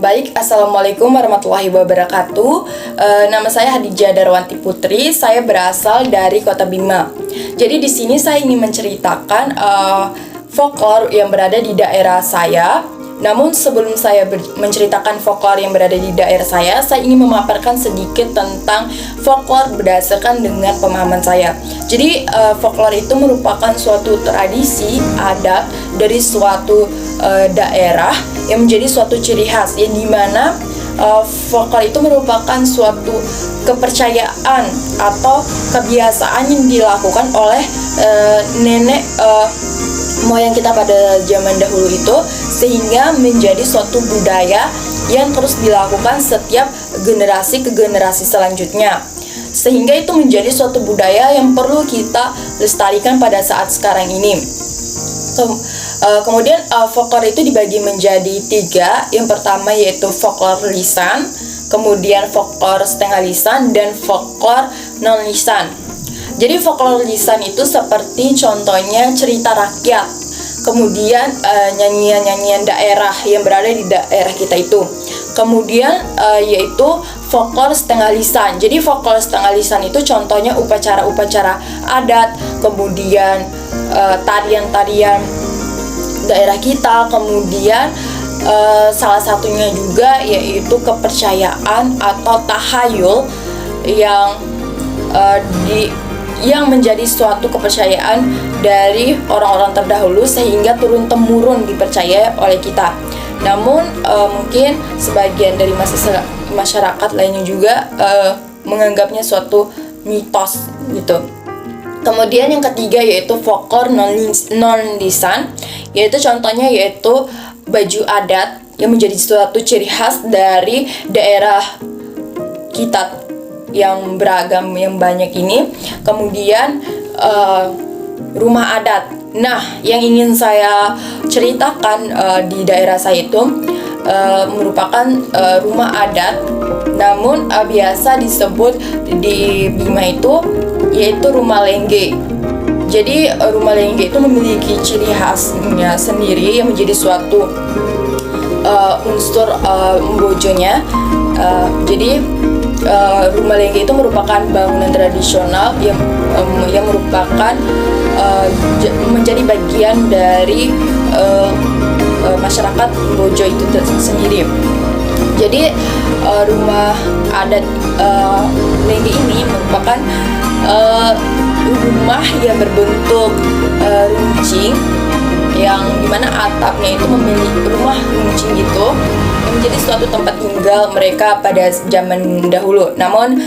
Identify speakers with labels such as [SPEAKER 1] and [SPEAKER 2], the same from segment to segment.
[SPEAKER 1] Baik, Assalamualaikum warahmatullahi wabarakatuh. Nama saya Hadijah Darwanti Putri. Saya berasal dari Kota Bima. Jadi di sini saya ingin menceritakan folklore yang berada di daerah saya. Namun sebelum saya menceritakan folklore yang berada di daerah saya ingin memaparkan sedikit tentang folklore berdasarkan dengan pemahaman saya. Jadi folklore itu merupakan suatu tradisi adat dari suatu daerah yang menjadi suatu ciri khas, yang dimana folklore itu merupakan suatu kepercayaan atau kebiasaan yang dilakukan oleh nenek moyang kita pada zaman dahulu itu, sehingga menjadi suatu budaya yang terus dilakukan setiap generasi ke generasi selanjutnya, sehingga itu menjadi suatu budaya yang perlu kita lestarikan pada saat sekarang ini. Kemudian folklore itu dibagi menjadi 3. Yang pertama yaitu folklore lisan, kemudian folklore setengah lisan, dan folklore non lisan. Jadi folklore lisan itu seperti contohnya cerita rakyat, kemudian nyanyian-nyanyian daerah yang berada di daerah kita itu. Kemudian yaitu folklore setengah lisan. Jadi folklore setengah lisan itu contohnya upacara-upacara adat, kemudian tarian-tarian daerah kita, kemudian salah satunya juga yaitu kepercayaan atau tahayul yang menjadi suatu kepercayaan dari orang-orang terdahulu sehingga turun-temurun dipercaya oleh kita. Namun mungkin sebagian dari masyarakat lainnya juga menganggapnya suatu mitos gitu. Kemudian yang ketiga yaitu folklore non lisan, yaitu contohnya yaitu baju adat yang menjadi suatu ciri khas dari daerah kita yang beragam, yang banyak ini. Kemudian rumah adat. Nah, yang ingin saya ceritakan di daerah saya itu merupakan rumah adat, namun biasa disebut di Bima itu yaitu rumah lengge. Jadi rumah lengge itu memiliki ciri khasnya sendiri yang menjadi suatu unsur mbojonya. Jadi rumah lengge itu merupakan bangunan tradisional yang merupakan menjadi bagian dari masyarakat Bojo itu sendiri. Jadi rumah adat lengge ini merupakan rumah yang berbentuk runcing, yang dimana atapnya itu memiliki rumah runcing gitu, yang menjadi suatu tempat tinggal mereka pada zaman dahulu. Namun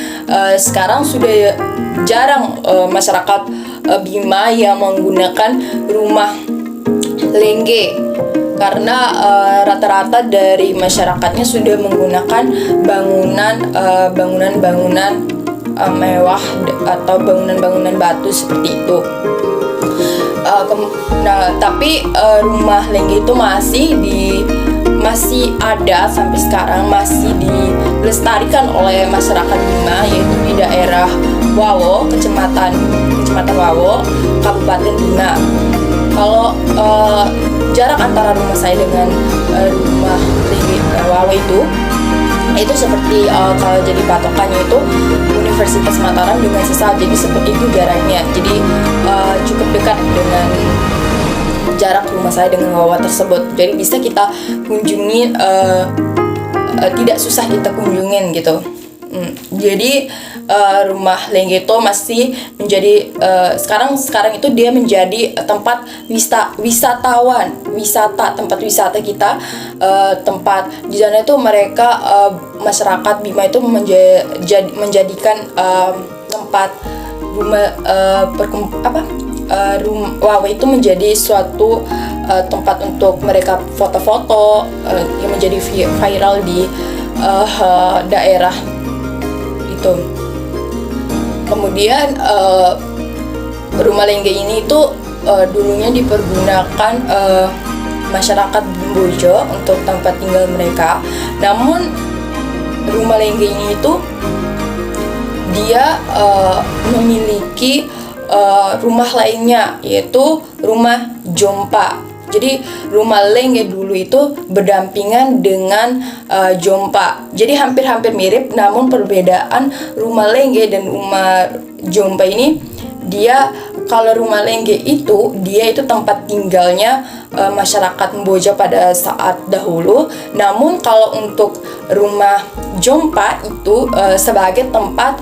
[SPEAKER 1] sekarang sudah jarang masyarakat Bima yang menggunakan rumah lengge, karena rata-rata dari masyarakatnya sudah menggunakan bangunan mewah atau bangunan batu seperti itu. Tapi rumah lengge itu masih ada sampai sekarang, masih dilestarikan oleh masyarakat Bima, yaitu di daerah Wawo, kecamatan Wawo, Kabupaten Bima. Kalau jarak antara rumah saya dengan rumah lengge Wawo itu seperti kalau jadi patokannya itu Universitas Mataram dengan Sesal, jadi seperti itu jaraknya. Jadi cukup dekat dengan jarak rumah saya dengan Wawa tersebut. Jadi bisa kita kunjungi, tidak susah kita kunjungin gitu. Jadi rumah lengge itu masih menjadi sekarang itu dia menjadi tempat tempat wisata kita, tempat di sana itu mereka masyarakat Bima itu menjadikan tempat Wawa itu menjadi suatu tempat untuk mereka foto-foto yang menjadi viral di daerah itu. Kemudian rumah lengge ini itu dulunya dipergunakan masyarakat Bojo untuk tempat tinggal mereka. Namun rumah lengge ini itu dia memiliki rumah lainnya, yaitu rumah jompa. Jadi rumah lengge dulu itu berdampingan dengan jompa. Jadi hampir-hampir mirip, namun perbedaan rumah lengge dan rumah jompa ini, dia kalau rumah lengge itu dia itu tempat tinggalnya masyarakat Mboja pada saat dahulu. Namun kalau untuk rumah jompa itu sebagai tempat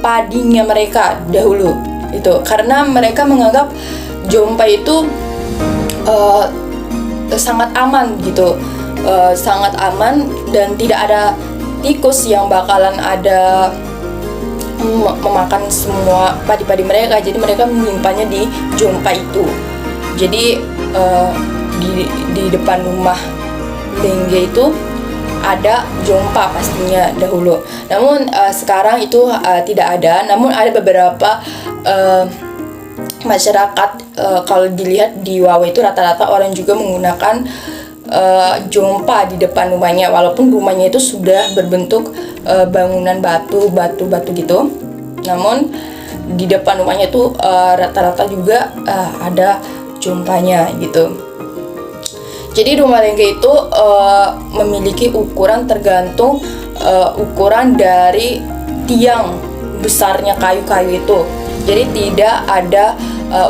[SPEAKER 1] padinya mereka dahulu. Itu karena mereka menganggap jompa itu sangat aman gitu, sangat aman dan tidak ada tikus yang bakalan ada memakan semua padi-padi mereka. Jadi mereka menyimpannya di jompa itu. Jadi di depan rumah lengge itu ada jompa pastinya dahulu. Namun sekarang itu tidak ada. Namun ada beberapa masyarakat, kalau dilihat di Wawa itu rata-rata orang juga menggunakan jompa di depan rumahnya, walaupun rumahnya itu sudah berbentuk bangunan batu gitu. Namun di depan rumahnya itu rata-rata juga ada jompanya gitu. Jadi rumah lengge itu memiliki ukuran tergantung ukuran dari tiang besarnya kayu-kayu itu. Jadi tidak ada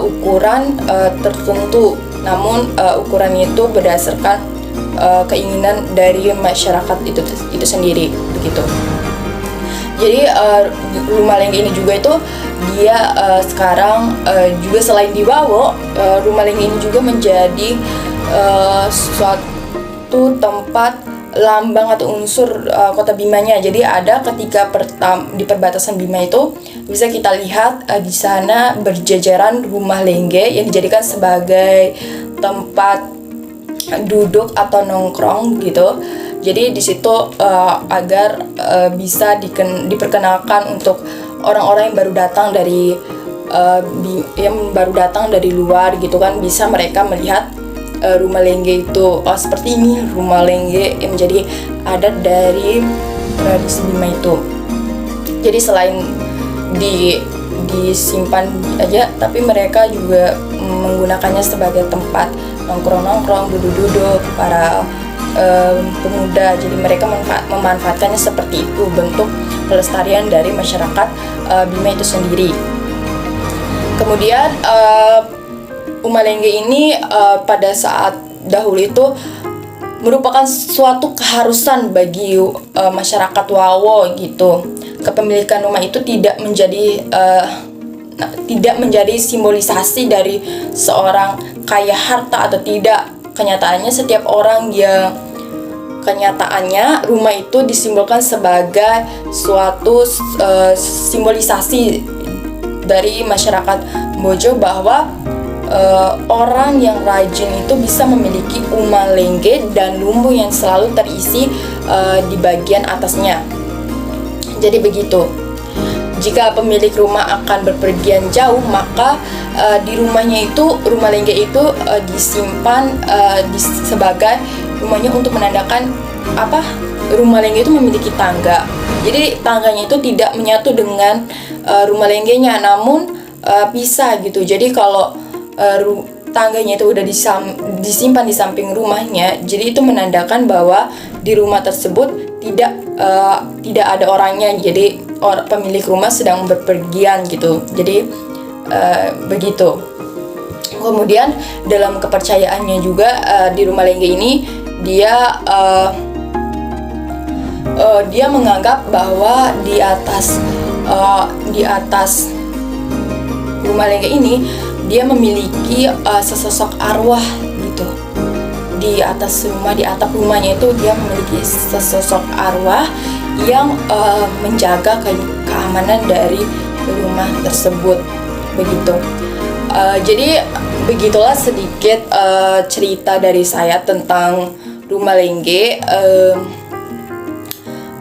[SPEAKER 1] ukuran tertentu, namun ukurannya itu berdasarkan keinginan dari masyarakat itu sendiri begitu. Jadi rumah lengge ini juga itu dia sekarang juga selain di Wawo, rumah lengge ini juga menjadi suatu tempat lambang atau unsur kota Bimanya. Jadi ada ketika di perbatasan Bima itu bisa kita lihat di sana berjajaran rumah lengge yang dijadikan sebagai tempat duduk atau nongkrong gitu. Jadi di situ agar bisa diperkenalkan untuk orang-orang yang baru datang dari luar gitu kan, bisa mereka melihat rumah lengge itu seperti ini rumah lengge yang menjadi adat dari tradisi Bima itu. Jadi selain disimpan aja, tapi mereka juga menggunakannya sebagai tempat nongkrong-nongkrong, duduk-duduk para pemuda. Jadi mereka memanfaatkannya seperti itu, bentuk pelestarian dari masyarakat Bima itu sendiri. Kemudian rumah lengge ini pada saat dahulu itu merupakan suatu keharusan bagi masyarakat Wawo gitu. Kepemilikan rumah itu tidak menjadi simbolisasi dari seorang kaya harta atau tidak. Kenyataannya rumah itu disimbolkan sebagai suatu simbolisasi dari masyarakat Bojo bahwa orang yang rajin itu bisa memiliki rumah lengge dan lumbung yang selalu terisi di bagian atasnya. Jadi begitu. Jika pemilik rumah akan berpergian jauh, maka di rumahnya itu, rumah lengge itu disimpan sebagai rumahnya untuk menandakan rumah lengge itu memiliki tangga. Jadi tangganya itu tidak menyatu dengan rumah lenggenya, namun pisah gitu. Jadi kalau tangganya itu udah disimpan di samping rumahnya, jadi itu menandakan bahwa di rumah tersebut tidak ada orangnya. Jadi pemilik rumah sedang berpergian gitu. Jadi begitu. Kemudian dalam kepercayaannya juga di rumah lengge ini dia menganggap bahwa di atas rumah lengge ini dia memiliki sesosok arwah gitu. Di atas rumah, di atap rumahnya itu dia memiliki sesosok arwah yang menjaga keamanan dari rumah tersebut begitu. Jadi begitulah sedikit cerita dari saya tentang rumah lengge.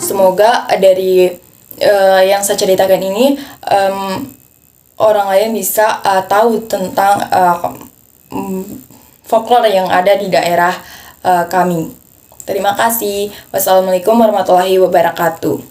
[SPEAKER 1] Semoga dari yang saya ceritakan ini orang lain bisa tahu tentang folklore yang ada di daerah kami. Terima kasih. Wassalamualaikum warahmatullahi wabarakatuh.